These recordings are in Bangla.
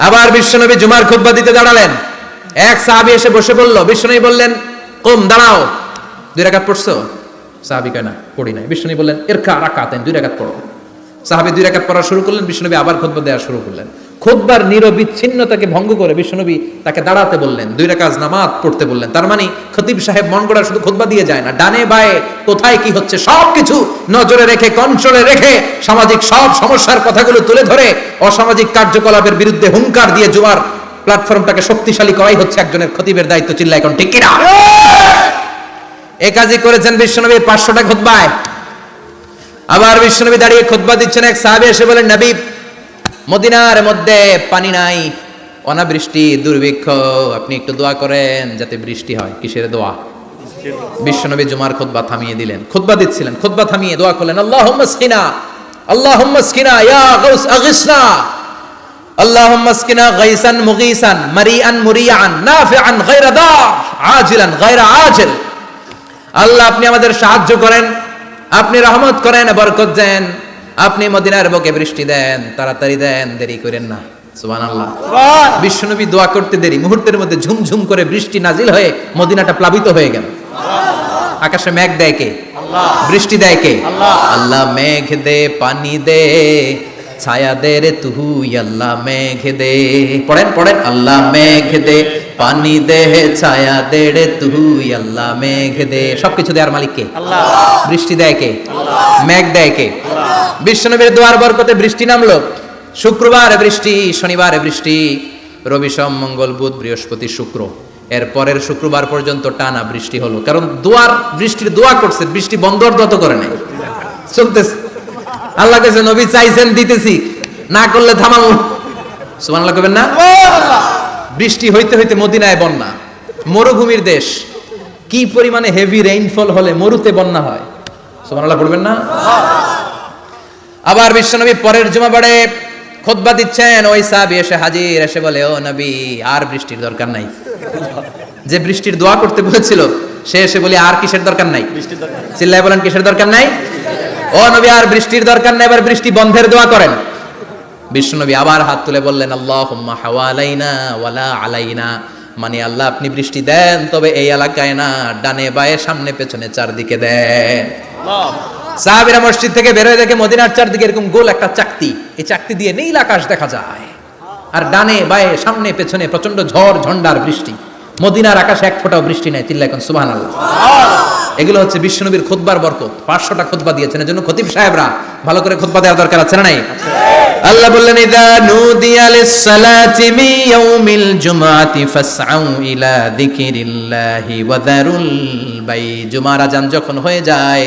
আবার বিশ্বনবী জুমার খুতবা দিতে দাঁড়ালেন। এক সাহাবী এসে বসে বলল, বিশ্বনবী বললেন, কুম, দাঁড়াও, 2 রাকাত পড়ছো? সাহাবী কয় না, পড়ি নাই। বিশ্বনবী বললেন, ইরকা রাকাতাইন, 2 রাকাত পড়ো। সাহাবী 2 রাকাত পড়া শুরু করলেন। বিশ্বনবী আবার খুতবা দেওয়া শুরু করলেন। খুতবার নিরবিচ্ছিন্নতাকে ভঙ্গ করে বিশ্বনবী তাকে দাঁড়াতে বললেন, 2 রাকাত নামাজ পড়তে বললেন। তার মানে খতিব সাহেব মন গড়া শুধু খুতবা দিয়ে যায় না, ডানে বায়ে কোথায় কি হচ্ছে সবকিছু নজরে রেখে, কন্ট্রোলে রেখে, সামাজিক সব সমস্যার কথাগুলো তুলে ধরে অসামাজিক কার্যকলাপের বিরুদ্ধে হুঙ্কার দিয়ে জুমার প্ল্যাটফর্মটাকে শক্তিশালী করাই হচ্ছে একজনের খতিবের দায়িত্ব। চিল্লায় এখন ঠিক কিনা? এই কাজই করেছেন বিশ্বনবী 500টা খুতবায়। আবার বিশ্বনবী দাঁড়িয়ে খুতবা দিচ্ছেন। এক সাহাবী এসে বলেন, নবী, মদিনার মধ্যে পানি নাই, অনাবৃষ্টি, দুর্ভিক্ষ, আপনি একটু দোয়া করেন যাতে বৃষ্টি হয়। কিসের দোয়া? বিশ্বনবী জুমার খুতবা থামিয়ে দিলেন। খুতবা দিচ্ছিলেন, খুতবা থামিয়ে দোয়া করলেন, আল্লাহুম্মা আসকিনা, আল্লাহুম্মা আসকিনা ইয়া গাউস আগিসনা, আল্লাহুম্মা আসকিনা গাইসান মুগীসান, মারিআন মুরিআন, নাফিআন গায়রা দার, আজিলান গায়রা আজিল। আল্লাহ, আপনি আমাদের সাহায্য করেন, আপনি রহমত করেন, বরকত দেন, আপনি মদিনার বুকে বৃষ্টি দেন, তাড়াতাড়ি দেন, দেরি করেন না। সুবহানাল্লাহ। বিশ্বনবী দোয়া করতে দেরি, মুহূর্তের মধ্যে ঝুমঝুম করে বৃষ্টি নাজিল হয়ে মদিনাটা প্লাবিত হয়ে গেল। আকাশে মেঘ দেয় কে? আল্লাহ। বৃষ্টি দেয় কে? আল্লাহ। আল্লাহ মেঘ দে, পানি দে, ছায়া দে রে তুই, আল্লাহ মেঘ দে। পড়েন পড়েন, আল্লাহ মেঘ দে, পানি দে, ছায়া দে রে তুই, আল্লাহ মেঘ দে। সবকিছু দেওয়ার মালিক কে? আল্লাহ। বৃষ্টি দেয় কে? আল্লাহ। মেঘ দেয় কে? আল্লাহ। বিশ্বনবীর দোয়ার বরকতে বৃষ্টি নামলো। শুক্রবার বৃষ্টি, শনিবার বৃষ্টি, রবি সোম মঙ্গল বুধ বৃহস্পতি শুক্র, এর পরের শুক্রবার পর্যন্ত টানা বৃষ্টি হলো। কারণ দোয়ার বৃষ্টির দোয়া করছে, বৃষ্টি বন্ধ অর্ধ করে নাই, চলতেছে। আল্লাহ কাছে নবী চাইছেন, দিতেছি, না করলে থামাল। সুবহানাল্লাহ কইবেন না? বৃষ্টি হইতে হইতে মদিনায় বন্যা। মরুভূমির দেশ, কি পরিমাণে হেভি রেইনফল হলে মরুতে বন্যা হয়। সুবহানাল্লাহ পড়বেন না? আবার বিশ্বনবী পরের জুমাবারে খুতবা দিচ্ছেন, ওই সাহাবী এসে হাজির, এসে বলে, ও নবী, আর বৃষ্টির দরকার নাই। যে বৃষ্টির দোয়া করতে বলেছিল সে এসে বলে, আর কিসের দরকার নাই? চিল্লায় বলেন, কিসের দরকার নাই? ও নবী, আর বৃষ্টির দরকার নাই, এবার বৃষ্টি বন্ধের দোয়া করেন। বিশ্বনবী আবার হাত তুলে বললেন, আল্লাহুম্মা হাওয়ালাইনা ওয়ালা আলাইনা, মানে আল্লাহ, আপনি বৃষ্টি দেন, তবে এই এলাকায় না, ডানে বায়ে সামনে পেছনে চারদিকে দেন। সাহাবীরা মসজিদ থেকে বের হয়ে দেখে মদিনার চারদিকে এরকম গোল একটা চাকতি, এই চাকতি দিয়ে নীল আকাশ দেখা যায়, আর ডানে বায়ে সামনে পেছনে প্রচন্ড ঝড় ঝন্ডার বৃষ্টি। মদিনার আকাশে এক ফোঁটাও বৃষ্টি নাই। চিল্লায় এখন সুবহানাল্লাহ। এগুলো হচ্ছে বিশ্বনবীর খুতবার বরকত। 500টা খুতবা দিয়েছেন, এজন্য খতিব সাহেবরা ভালো করে খুতবা দেওয়ার দরকার আছে না নাই? আল্লাহ বললেন, ইযা নুদিয়া লিস-সালাতি মিন ইয়াউমিল জুমআতি ফাসআউ ইলা যিকিরিল্লাহি ওয়া যারুল বাই। জুমার আযান যখন হয়ে যায়,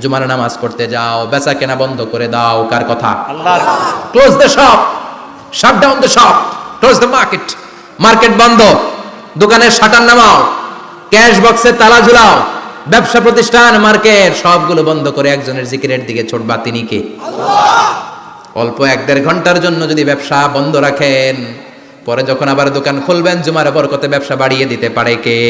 জুমার নামাজ পড়তে যাও, বেচা কেনা বন্ধ করে দাও। কার কথা? আল্লাহর। Close the shop, shut down the shop, close the market. Market বন্ধ, দোকানের শাটার নামাও, ক্যাশ বক্সে তালা ঝুলাও, ব্যবসা প্রতিষ্ঠান, মার্কেট সবগুলো বন্ধ করে একজনের জিকিরের দিকে ছুটবা। তিনি কে? আল্লাহ। অল্প 1-1.5 ঘন্টার জন্য যদি ব্যবসা বন্ধ রাখেন, পরে যখন আবার দোকান খুলবেন, জুমার বরকতে ব্যবসা বাড়িয়ে দিতে পারে কে?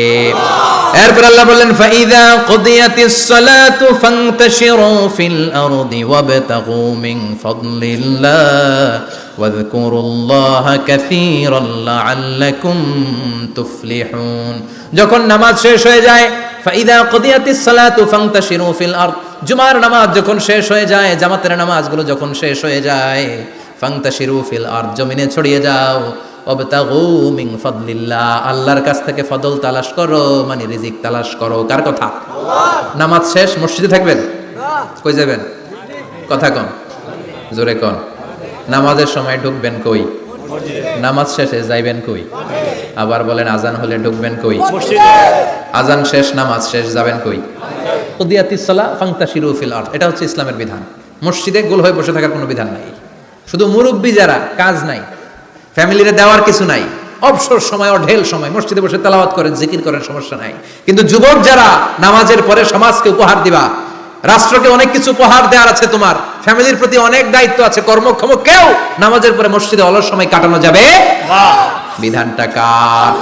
এরপর আল্লাহ বললেন, ফাইযা কুদিয়াতিস সালাতু ফান্তাশিরু ফিল আরদি ওয়াবতাগু মিন ফাদলিল্লাহ ওয়াযকুরুল্লাহা কাসীরান লাআল্লাকুম তুফলিহুন। যখন নামাজ শেষ হয়ে যায়, ফাইযা কুদিয়াতিস সালাতু ফান্তাশিরু ফিল আরদ, জুমার নামাজ যখন শেষ হয়ে যায়, জামাতের নামাজগুলো যখন শেষ হয়ে যায়, ফান্তাশিরু ফিল আরদ, জমিনে ছড়িয়ে যাও, ওয়াবতাগু মিন ফাদলিল্লাহ, আল্লাহর কাছ থেকে ফজল তালাশ করো, মানে রিজিক তালাশ করো। কার কথা? আল্লাহ। নামাজ শেষ মসজিদে থাকবেন? কই যাবেন? কথা কোন, জোরে কোন। নামাজের সময় ঢুকবেন কই? নামাজ শেষে যাইবেন কই? আবার বলেন, আজান হলে ঢুকবেন কই? মসজিদে। আজান শেষ, নামাজ শেষ, যাবেন কই? কুদিয়াতিস সালাহ ফান্তাশিরু ফিল আরদ। এটা হচ্ছে ইসলামের বিধান। মসজিদে গোল হয়ে বসে থাকার কোনো বিধান নাই। শুধু মুরব্বী যারা, কাজ নাই, ফ্যামিলিরে দেওয়ার কিছু নাই, অবসর সময়, অঢেল সময় মসজিদে বসে তেলাওয়াত করেন, জিকির করেন, সমস্যা নাই। কিন্তু যুবক যারা, নামাজের পরে সমাজকে উপহার দিবা, রাষ্ট্রকে অনেক কিছু উপহার দেওয়ার আছে, তোমার ফ্যামিলির প্রতি অনেক দায়িত্ব আছে, কর্মক্ষম কেউ নামাজের পরে মসজিদে অলস সময় কাটানো যাবে না। বিধানটা কার?